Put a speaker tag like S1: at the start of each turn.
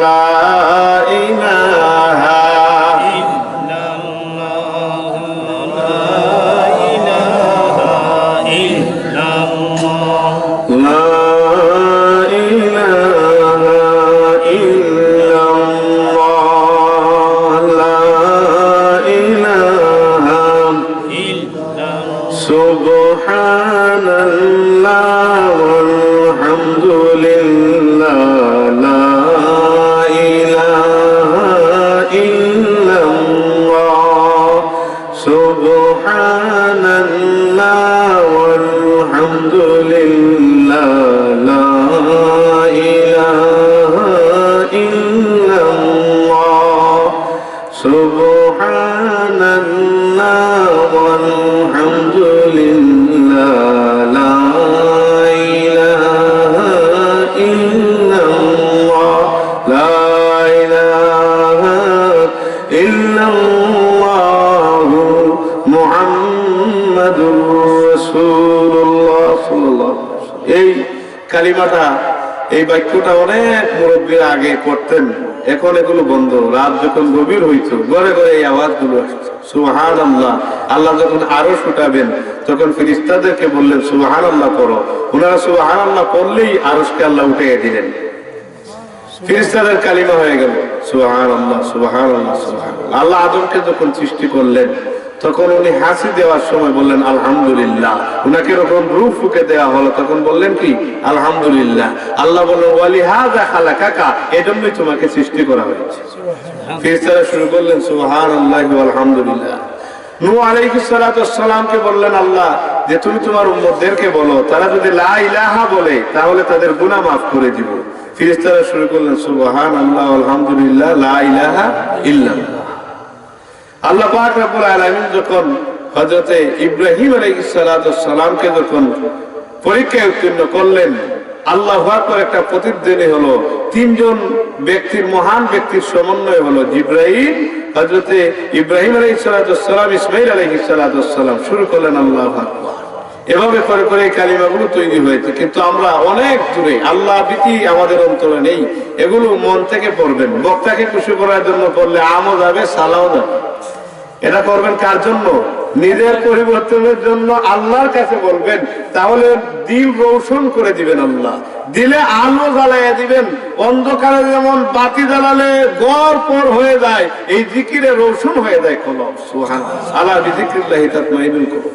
S1: লা ইলাহা কালিমাটা, এই বাক্যটা অনেক মুরব্বীর আগে করতেন, এখন এগুলো বন্ধ। রাত যখন গভীর হইতো ঘরে ঘরে এই আওয়াজগুলো সুবহানাল্লাহ। আল্লাহ যখন আরশ উঠাবেন তখন ফেরেশতাদেরকে বললেন সুবহানাল্লাহ করো, ওনারা সুবহানাল্লাহ করলেই আরশকে আল্লাহ উঠিয়ে দিলেন। ফেরেশতাদের কালিমা হয়ে গেল সুবহানাল্লাহ সুবহানাল্লাহ সুবহানাল্লাহ। আল্লাহ আদমকে যখন সৃষ্টি করলেন তখন উনি হাসি দেওয়ার সময় বললেন আলহামদুলিল্লাহ। উনাকে যখন রূহ ফুঁকে দেওয়া হলো তখন বললেন কি আলহামদুলিল্লাহ। আল্লাহ বললেন ওয়ালিহাযা খালাকাকা, এজন্যই তোমাকে সৃষ্টি করা হয়েছে। ফেরেশতারা শুরু করলেন সুবহানাল্লাহি ওয়া আলহামদুলিল্লাহ। নূহ আলাইহিস সালাতু ওয়াস সালামকে বললেন আল্লাহ যে তুমি তোমার উম্মতদেরকে বলো, তারা যদি লা ইলাহা বলে তাহলে তাদের গুনাহ মাফ করে দিব। ফেরেশতারা শুরু করলেন সুবহানাল্লাহ আলহামদুলিল্লাহ লা ইলাহা ইল্লাল্লাহ। আল্লাহ পাক রব্বুল আলামিন যখন হযরত ইব্রাহিম আলাইহিস সালাতু ওয়াস সালামকে যখন পরীক্ষায় উত্তীর্ণ করলেন, আল্লাহু আকবার একটা প্রতিধ্বনি হলো, তিনজন ব্যক্তির, মহান ব্যক্তির সমন্বয় হলো, জিবরাইল, হযরত ইব্রাহিম আলাইহিস সালাতু ওয়াস সালাম, ইসমাঈল আলাইহিস সালাতু ওয়াস সালাম, শুরু করলেন আল্লাহু আকবার। এভাবে করে করে এই কালিমাগুলো তৈরি হয়েছে। কিন্তু আমরা অনেক দূরে, আল্লাহ ভীতি আমাদের অন্তরে নেই। এগুলো মন থেকে পড়বেন, বক্তাকে খুশি করার জন্য পড়লে আমও যাবে, সালাও যাবে। এটা করবেন কার জন্য? নিজের পরিবর্তনের জন্য আল্লাহর কাছে বলবেন, তাহলে দিল রৌশন করে দিবেন আল্লাহ, দিলে আলো জ্বালাইয়া দিবেন। অন্ধকারে যেমন বাতি জ্বালালে গড় পর হয়ে যায়, এই জিকিরে রৌশন হয়ে যায় কলব। সুবহানাল্লাহ, আলা বিযিকরিল্লাহি তাতমাইন্নুল কুলুব।